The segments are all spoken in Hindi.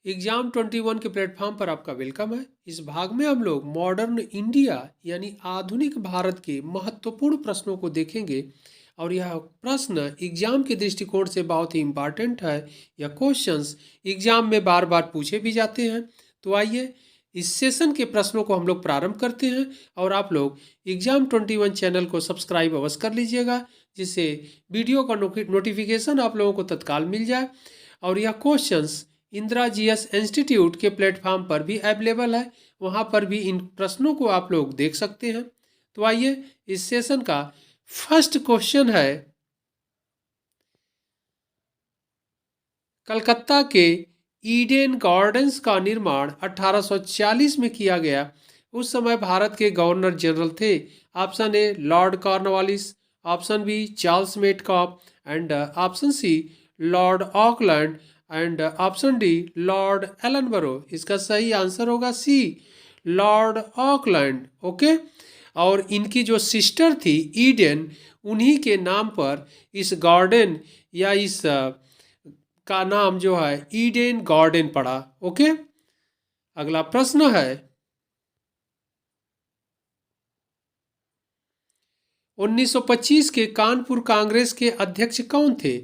एग्जाम 21 के प्लेटफॉर्म पर आपका वेलकम है। इस भाग में हम लोग मॉडर्न इंडिया यानी आधुनिक भारत के महत्वपूर्ण प्रश्नों को देखेंगे और यह प्रश्न एग्जाम के दृष्टिकोण से बहुत ही इम्पोर्टेंट है। यह क्वेश्चंस एग्जाम में बार बार पूछे भी जाते हैं। तो आइए इस सेशन के प्रश्नों को हम लोग प्रारंभ करते हैं और आप लोग एग्जाम 21 चैनल को सब्सक्राइब अवश्य कर लीजिएगा, जिससे वीडियो का नोटिफिकेशन आप लोगों को तत्काल मिल जाए। और यह क्वेश्चंस इंदिरा जीएस इंस्टीट्यूट के प्लेटफॉर्म पर भी अवेलेबल है, वहाँ पर भी इन प्रश्नों को आप लोग देख सकते हैं। तो आइए इस सेशन का फर्स्ट क्वेश्चन है, कलकत्ता के ईडन गार्डन्स का निर्माण 1840 में किया गया। उस समय भारत के गवर्नर जनरल थे। Option A Lord Cornwallis, option B Charles Metcalfe and option C Lord Auckland and option D Lord Ellenborough. इसका सही आंसर होगा सी, लॉर्ड ऑकलैंड। ओके, और इनकी जो सिस्टर थी ईडन, उन्हीं के नाम पर इस गार्डन या इस का नाम जो है ईडन गार्डन पड़ा। ओके, अगला प्रश्न है, 1925 के कानपुर कांग्रेस के अध्यक्ष कौन थे?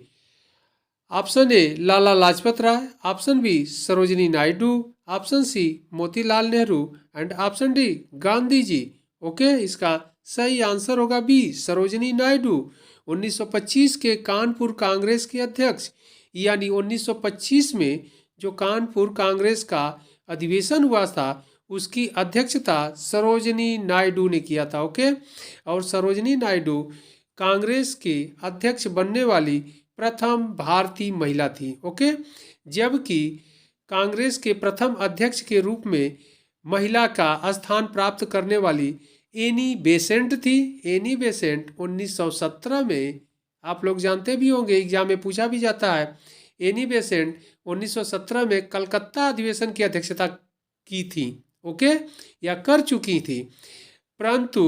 Option A Lala Lajpat Rai, option B Sarojini Naidu, option C Motilal Nehru and option D Gandhi ji. Okay, इसका सही आंसर होगा बी, सरोजिनी नायडू। 1925 के कानपुर कांग्रेस के अध्यक्ष, यानी 1925 में जो कानपुर कांग्रेस का अधिवेशन हुआ था उसकी अध्यक्षता सरोजिनी नायडू ने किया था। ओके, और सरोजिनी नायडू कांग्रेस के अध्यक्ष बनने वाली प्रथम भारतीय महिला थी। ओके, जबकि कांग्रेस के प्रथम अध्यक्ष के रूप में महिला का स्थान प्राप्त करने वाली एनी बेसेंट थी। एनी बेसेंट 1917 में, आप लोग जानते भी होंगे, एग्जाम में पूछा भी जाता है। एनी बेसेंट 1917 में कलकत्ता अधिवेशन की अध्यक्षता की थी। ओके, या कर चुकी थी। परंतु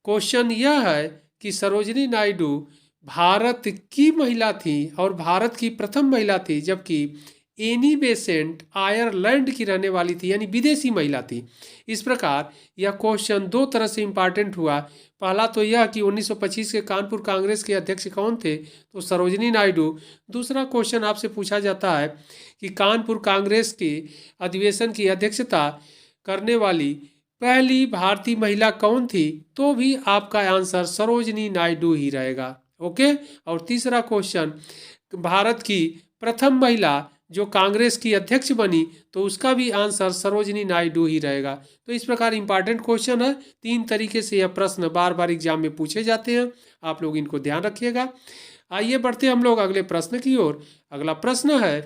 क्वेश्चन यह है कि सरोजिनी नायडू भारत की महिला थी और भारत की प्रथम महिला थी, जबकि एनी बेसेंट आयरलैंड की रहने वाली थी, यानी विदेशी महिला थी। इस प्रकार यह क्वेश्चन दो तरह से इम्पॉर्टेंट हुआ। पहला तो यह कि 1925 के कानपुर कांग्रेस के अध्यक्ष कौन थे, तो सरोजिनी नायडू। दूसरा क्वेश्चन आपसे पूछा जाता है कि कानपुर कांग्रेस के अधिवेशन की अध्यक्षता करने वाली पहली भारतीय महिला कौन थी, तो भी आपका आंसर सरोजिनी नायडू ही रहेगा। ओके, और तीसरा क्वेश्चन, भारत की प्रथम महिला जो कांग्रेस की अध्यक्ष बनी, तो उसका भी आंसर सरोजिनी नायडू ही रहेगा। तो इस प्रकार इंपॉर्टेंट क्वेश्चन है। तीन तरीके से यह प्रश्न बार बार एग्जाम में पूछे जाते हैं, आप लोग इनको ध्यान रखिएगा। आइए बढ़ते हम लोग अगले प्रश्न की ओर। अगला प्रश्न है,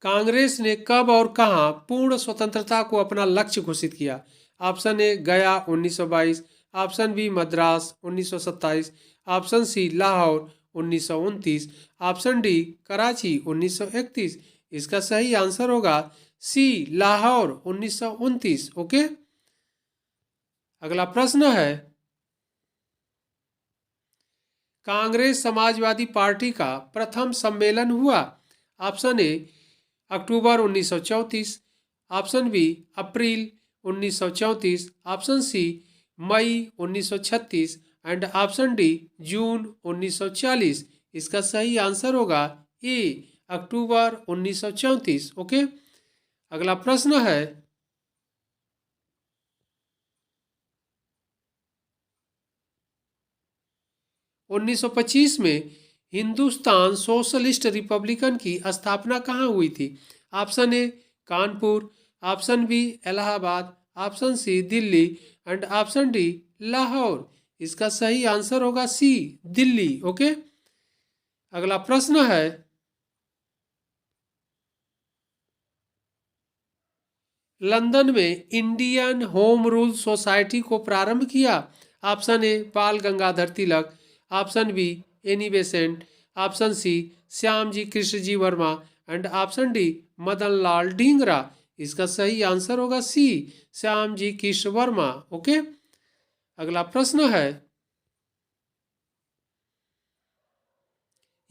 कांग्रेस ने कब और कहां पूर्ण स्वतंत्रता को अपना लक्ष्य घोषित किया? Option A Gaya 1922, option B Madras 1927, option C Lahore 1929, option D Karachi 1931। इसका सही आंसर होगा सी, लाहौर 1929। ओके, अगला प्रश्न है, कांग्रेस समाजवादी पार्टी का प्रथम सम्मेलन हुआ? ऑप्शन ए अक्टूबर 1934, ऑप्शन बी अप्रैल 1934, ऑप्शन सी मई 1936 एंड ऑप्शन डी जून 1940। इसका सही आंसर होगा ए, अक्टूबर 1934। ओके, अगला प्रश्न है, 1925 में हिंदुस्तान सोशलिस्ट रिपब्लिकन की स्थापना कहाँ हुई थी? Option A Kanpur, option B Allahabad, option C Delhi and option D Lahore. इसका सही आंसर होगा सी, दिल्ली। ओके, अगला प्रश्न है, लंदन में इंडियन होम रूल सोसाइटी को प्रारंभ किया? Option A Bal Gangadhar Tilak, option B Annie Besant, option C Shyam ji Krishna ji Varma and option D Madan Lal Dhingra. इसका सही आंसर होगा सी, श्याम जी कृष्ण वर्मा। ओके, अगला प्रश्न है,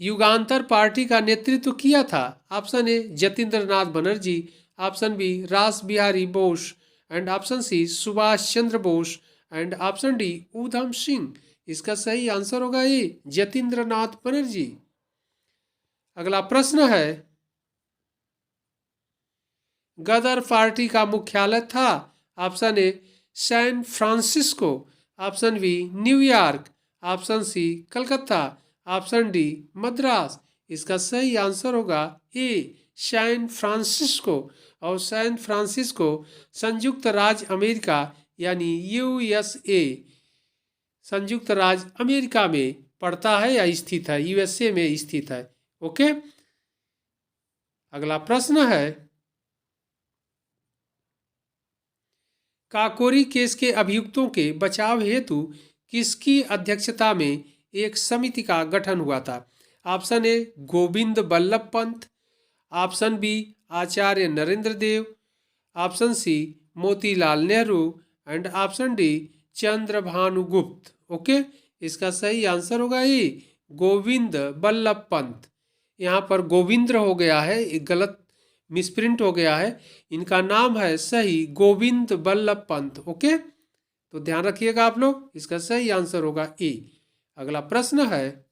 युगांतर पार्टी का नेतृत्व किया था? Option A Jatindra Nath Banerjee, option B Ras Bihari Bose and option C Subhash Chandra Bose and option D Udham Singh. इसका सही आंसर होगा ए जतीन्द्र नाथ बनर्जी। अगला प्रश्न है, गदर पार्टी का मुख्यालय था? Option A San Francisco, option B New York, option C Calcutta, option D Madras. इसका सही आंसर होगा ए सैन फ्रांसिस्को। और सैन फ्रांसिस्को संयुक्त राज्य अमेरिका यानी यूएसए, संयुक्त राज्य अमेरिका में पड़ता है या स्थित है, यूएसए में स्थित है। ओके, अगला प्रश्न है, काकोरी केस के अभियुक्तों के बचाव हेतु किसकी अध्यक्षता में एक समिति का गठन हुआ था? Option A Govind Ballabh Pant, option B Acharya Narendra Dev, option C Motilal Nehru and option D Chandrabhanu Gupta. Okay, इसका सही आंसर होगा ये गोविंद बल्लभ पंत। यहाँ पर गोविंद्र हो गया है, एक गलत मिसप्रिंट हो गया है, इनका नाम है सही गोविंद बल्लभ पंत। ओके, तो ध्यान रखिएगा आप लोग, इसका सही आंसर होगा ए। अगला प्रश्न है,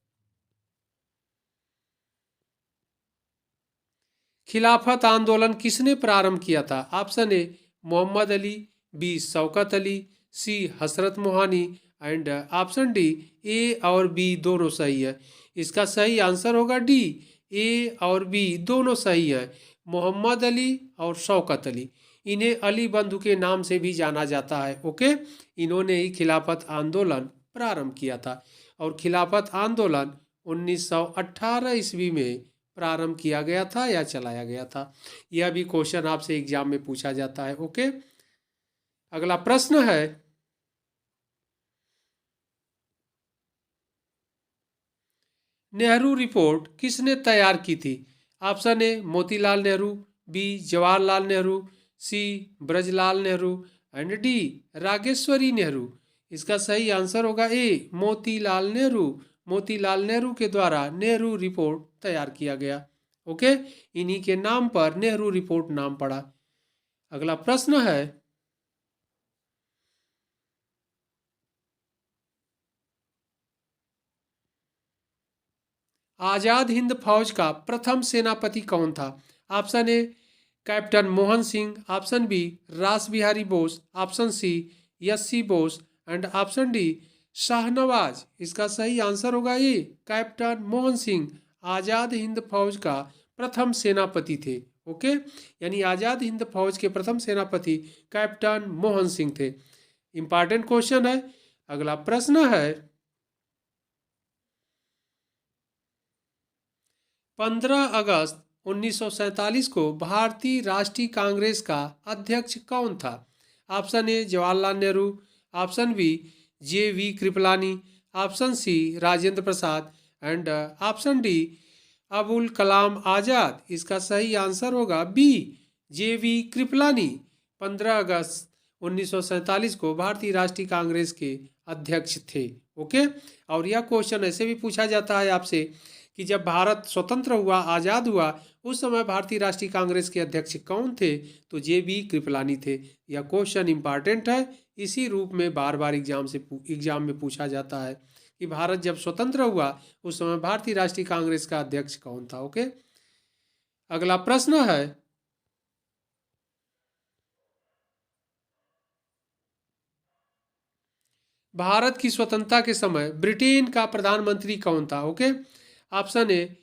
खिलाफत आंदोलन किसने प्रारंभ किया था? Option A Mohammad Ali, B Shaukat Ali, C Hasrat Mohani and option D A और बी दोनों सही है। इसका सही आंसर होगा डी, ए और बी दोनों सही है। मोहम्मद अली और शौकत अली, इन्हें अली बंधु के नाम से भी जाना जाता है। ओके, इन्होंने ही खिलाफत आंदोलन प्रारंभ किया था और खिलाफत आंदोलन 1918 ईस्वी में प्रारंभ किया गया था या चलाया गया था। यह भी क्वेश्चन आपसे एग्जाम में पूछा जाता है। ओके, अगला प्रश्न है, नेहरू रिपोर्ट किसने तैयार की थी? Option A Motilal Nehru, B Jawaharlal Nehru, C Brajlal Nehru and D Rageshwari Nehru. इसका सही आंसर होगा ए मोतीलाल नेहरू। मोतीलाल नेहरू के द्वारा नेहरू रिपोर्ट तैयार किया गया। ओके, इन्हीं के नाम पर नेहरू रिपोर्ट नाम पड़ा। अगला प्रश्न है, आजाद हिंद फौज का प्रथम सेनापति कौन था? Option A captain Mohan Singh, option B Ras Bihari Bose, option C SC Bose and option D Shahnawaz. इसका सही आंसर होगा ये कैप्टन मोहन सिंह आजाद हिंद फौज का प्रथम सेनापति थे। ओके, यानी आजाद हिंद फौज के प्रथम सेनापति कैप्टन मोहन सिंह थे। इंपॉर्टेंट क्वेश्चन है। अगला प्रश्न है, 15 अगस्त 1947 को भारतीय राष्ट्रीय कांग्रेस का अध्यक्ष कौन था? Option A Jawaharlal Nehru, option B J V Kripalani, option C Rajendra Prasad and option D Abul Kalam Azad. इसका सही आंसर होगा बी जे वी कृपलानी। 15 अगस्त 1947 को भारतीय राष्ट्रीय कांग्रेस के अध्यक्ष थे। ओके, और यह क्वेश्चन ऐसे भी पूछा जाता है आपसे कि जब भारत स्वतंत्र हुआ, आज़ाद हुआ, उस समय भारतीय राष्ट्रीय कांग्रेस के अध्यक्ष कौन थे? तो जे बी कृपलानी थे। यह क्वेश्चन इंपॉर्टेंट है, इसी रूप में बार बार एग्जाम में पूछा जाता है कि भारत जब स्वतंत्र हुआ उस समय भारतीय राष्ट्रीय कांग्रेस का अध्यक्ष कौन था। ओके, अगला प्रश्न है, भारत की स्वतंत्रता के समय ब्रिटेन का प्रधानमंत्री कौन था? Okay, option A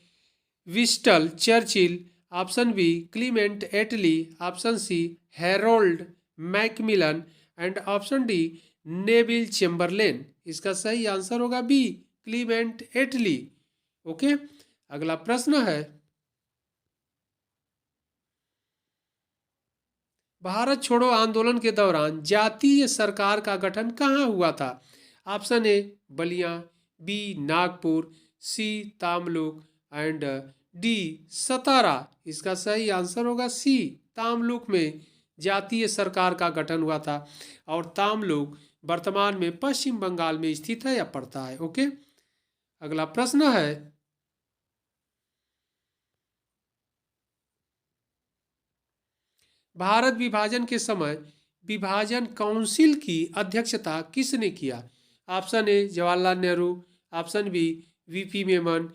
Winston Churchill, option B Clement Attlee, option C Harold Macmillan and option D Neville Chamberlain. इसका सही आंसर होगा बी क्लीमेंट एटली। ओके, अगला प्रश्न है, भारत छोड़ो आंदोलन के दौरान जातीय सरकार का गठन कहाँ हुआ था? Option A Ballia, B Nagpur, C Tamluk and D Satara. इसका सही आंसर होगा सी तामलुक में जातीय सरकार का गठन हुआ था और तामलुक वर्तमान में पश्चिम बंगाल में स्थित है या पड़ता है। ओके, अगला प्रश्न है, भारत विभाजन के समय विभाजन काउंसिल की अध्यक्षता किसने किया? Option A Jawaharlal Nehru, option B VP Menon,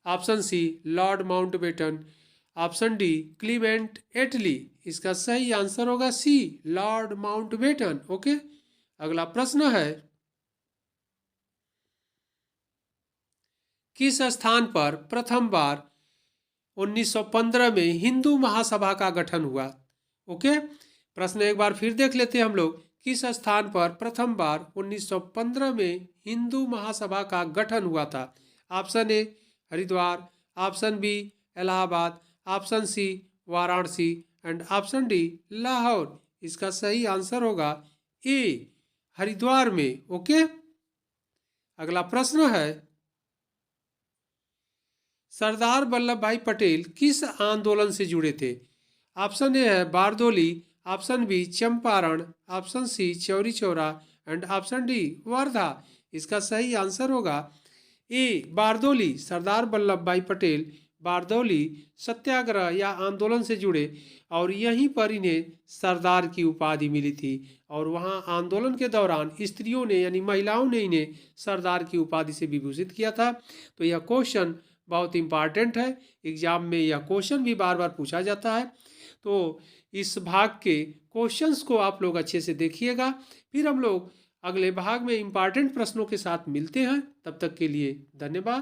option C Lord Mountbatten, option D Clement Attlee. इसका सही आंसर होगा सी लॉर्ड माउंटबेटन। ओके, अगला प्रश्न है, किस स्थान पर प्रथम बार 1915 में हिंदू महासभा का गठन हुआ? ओके, प्रश्न एक बार फिर देख लेते हैं हम लोग। किस स्थान पर प्रथम बार 1915 में हिंदू महासभा का गठन हुआ था? Option A Haridwar, option B Allahabad, option C Varanasi and option D Lahore. इसका सही आंसर होगा ए हरिद्वार में। ओके, अगला प्रश्न है, सरदार वल्लभ भाई पटेल किस आंदोलन से जुड़े थे? ऑप्शन ए है Bardoli, option B Champaran, option C Chauri Chaura and option D Wardha. इसका सही आंसर होगा ए बारदोली। सरदार वल्लभ भाई पटेल बारदौली सत्याग्रह या आंदोलन से जुड़े और यहीं पर इन्हें सरदार की उपाधि मिली थी। और वहाँ आंदोलन के दौरान स्त्रियों ने यानी महिलाओं ने इन्हें सरदार की उपाधि से विभूषित किया था। तो यह क्वेश्चन बहुत इंपॉर्टेंट है, एग्जाम में यह क्वेश्चन भी बार बार पूछा जाता है। तो इस भाग के क्वेश्चंस को आप लोग अच्छे से देखिएगा। फिर हम लोग अगले भाग में इंपॉर्टेंट प्रश्नों के साथ मिलते हैं। तब तक के लिए धन्यवाद।